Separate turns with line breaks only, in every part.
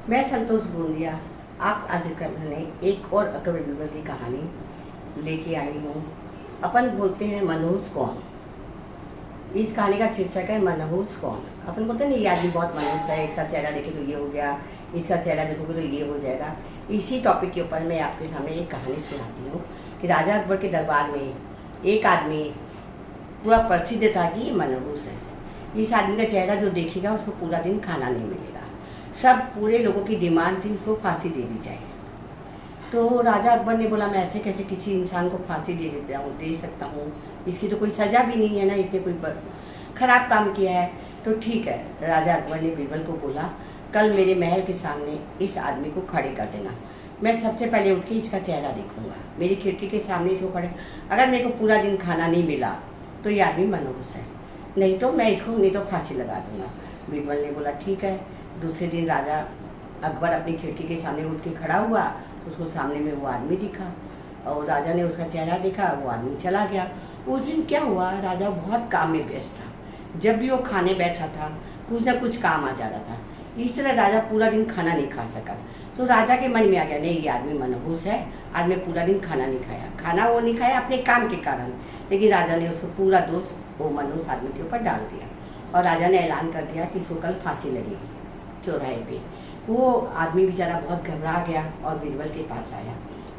मैं संतोष बूंदिया आप आज करने एक और अकबर बीरबल की कहानी लेके आई हूँ। अपन बोलते हैं मनहूस कौन। इस कहानी का शीर्षक है मनहूस कौन। अपन बोलते हैं ना, ये आदमी बहुत मनहूस है, इसका चेहरा देखे तो ये हो गया, इसका चेहरा देखोगे तो ये हो जाएगा। इसी टॉपिक के ऊपर मैं आपके सामने एक कहानी सुनाती हूँ कि राजा अकबर के दरबार में एक आदमी पूरा प्रसिद्ध था कि ये मनहूस है। इस आदमी का चेहरा जो देखेगा उसको पूरा दिन खाना नहीं मिलेगा। सब पूरे लोगों की डिमांड थी उसको फांसी दे दी जाए। तो राजा अकबर ने बोला, मैं ऐसे कैसे किसी इंसान को फांसी दे सकता हूँ, इसकी तो कोई सज़ा भी नहीं है ना, इसने कोई ख़राब काम किया है। तो ठीक है, राजा अकबर ने बीरबल को बोला, कल मेरे महल के सामने इस आदमी को खड़े कर देना। मैं सबसे पहले उठ के इसका चेहरा देखूंगा, मेरी खिड़की के सामने इसको खड़े। अगर मेरे को पूरा दिन खाना नहीं मिला तो ये आदमी मनहूस है, नहीं तो मैं इसको नहीं तो फांसी लगा दूंगा। बीरबल ने बोला ठीक है। दूसरे दिन राजा अकबर अपनी खिड़की के सामने उठ के खड़ा हुआ, उसको सामने में वो आदमी दिखा और राजा ने उसका चेहरा देखा, वो आदमी चला गया। उस दिन क्या हुआ, राजा बहुत काम में व्यस्त था। जब भी वो खाने बैठा था कुछ ना कुछ काम आ जा रहा था। इस तरह राजा पूरा दिन खाना नहीं खा सका। तो राजा के मन में आ गया, नहीं ये आदमी मनहूस है, आज मैं पूरा दिन खाना नहीं खाया। खाना वो नहीं खाया अपने काम के कारण, लेकिन राजा ने उसको पूरा दोष वो मनहूस आदमी के ऊपर डाल दिया और राजा ने ऐलान कर दिया कि इसको कल फांसी लगेगी चौराहे पे। वो आदमी बेचारा बहुत घबरा गया और बीरबल के पास आया।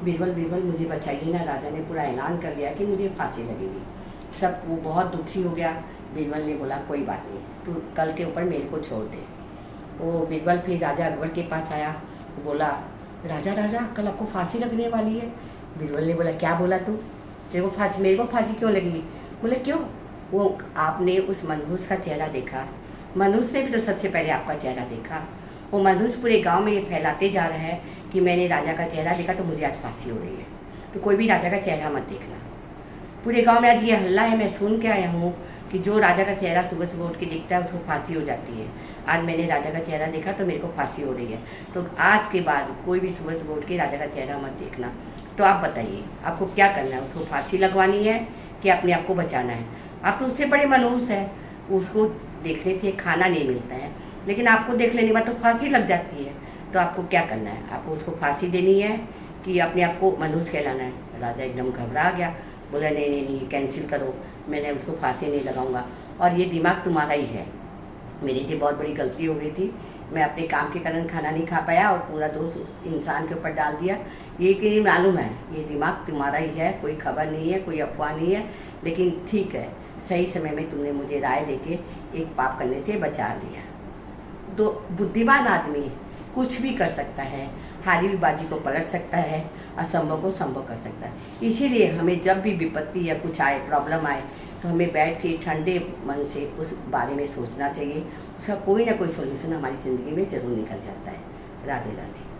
बीरबल बीरबल मुझे बचाइए ना, राजा ने पूरा ऐलान कर दिया कि मुझे फांसी लगेगी। सब वो बहुत दुखी हो गया। बीरबल ने बोला कोई बात नहीं, तू कल के ऊपर मेरे को छोड़ दे। वो बीरबल फिर राजा अकबर के पास आया, बोला राजा राजा कल आपको फांसी लगने वाली है। बीरबल ने बोला क्या बोला तू, तेरे को फांसी, मेरे को फांसी क्यों लगेगी? बोले क्यों? वो आपने उस मनहूस का चेहरा देखा, मनहूस ने भी तो सबसे पहले आपका चेहरा देखा। वो मनहूस पूरे गांव में ये फैलाते जा रहा है कि मैंने राजा का चेहरा देखा तो मुझे आज फांसी हो रही है। तो कोई भी राजा का चेहरा मत देखना। पूरे गांव में आज ये हल्ला है, मैं सुन के आया हूँ कि जो राजा का चेहरा सुबह सुबह उठ के देखता है उसको फांसी हो जाती है। आज मैंने राजा का चेहरा देखा तो मेरे को फांसी हो रही है। तो आज के बाद कोई भी सुबह सुबह उठ के राजा का चेहरा मत देखना। तो आप बताइए आपको क्या करना है, उसको फांसी लगवानी है कि अपने आप को बचाना है? आप तो उससे बड़े मनहूस है, उसको देखने से खाना नहीं मिलता है, लेकिन आपको देख लेने के बाद तो फांसी लग जाती है। तो आपको क्या करना है, आपको उसको फांसी देनी है कि अपने आप को मनहूस कहलाना है? राजा एकदम घबरा गया, बोला नहीं नहीं नहीं, कैंसिल करो, मैंने उसको फांसी नहीं लगाऊंगा और ये दिमाग तुम्हारा ही है। मेरी से बहुत बड़ी गलती हो गई थी, मैं अपने काम के कारण खाना नहीं खा पाया और पूरा दोष उस इंसान के ऊपर डाल दिया। ये कि मालूम है ये दिमाग तुम्हारा ही है, कोई खबर नहीं है, कोई अफवाह नहीं है, लेकिन ठीक है सही समय में तुमने मुझे राय देके एक पाप करने से बचा लिया। तो बुद्धिमान आदमी कुछ भी कर सकता है, हारी हुई बाजी को पलट सकता है, असंभव को संभव कर सकता है। इसीलिए हमें जब भी विपत्ति या कुछ आए, प्रॉब्लम आए, तो हमें बैठ के ठंडे मन से उस बारे में सोचना चाहिए। उसका कोई ना कोई सोल्यूशन हमारी ज़िंदगी में ज़रूर निकल जाता है। राधे राधे।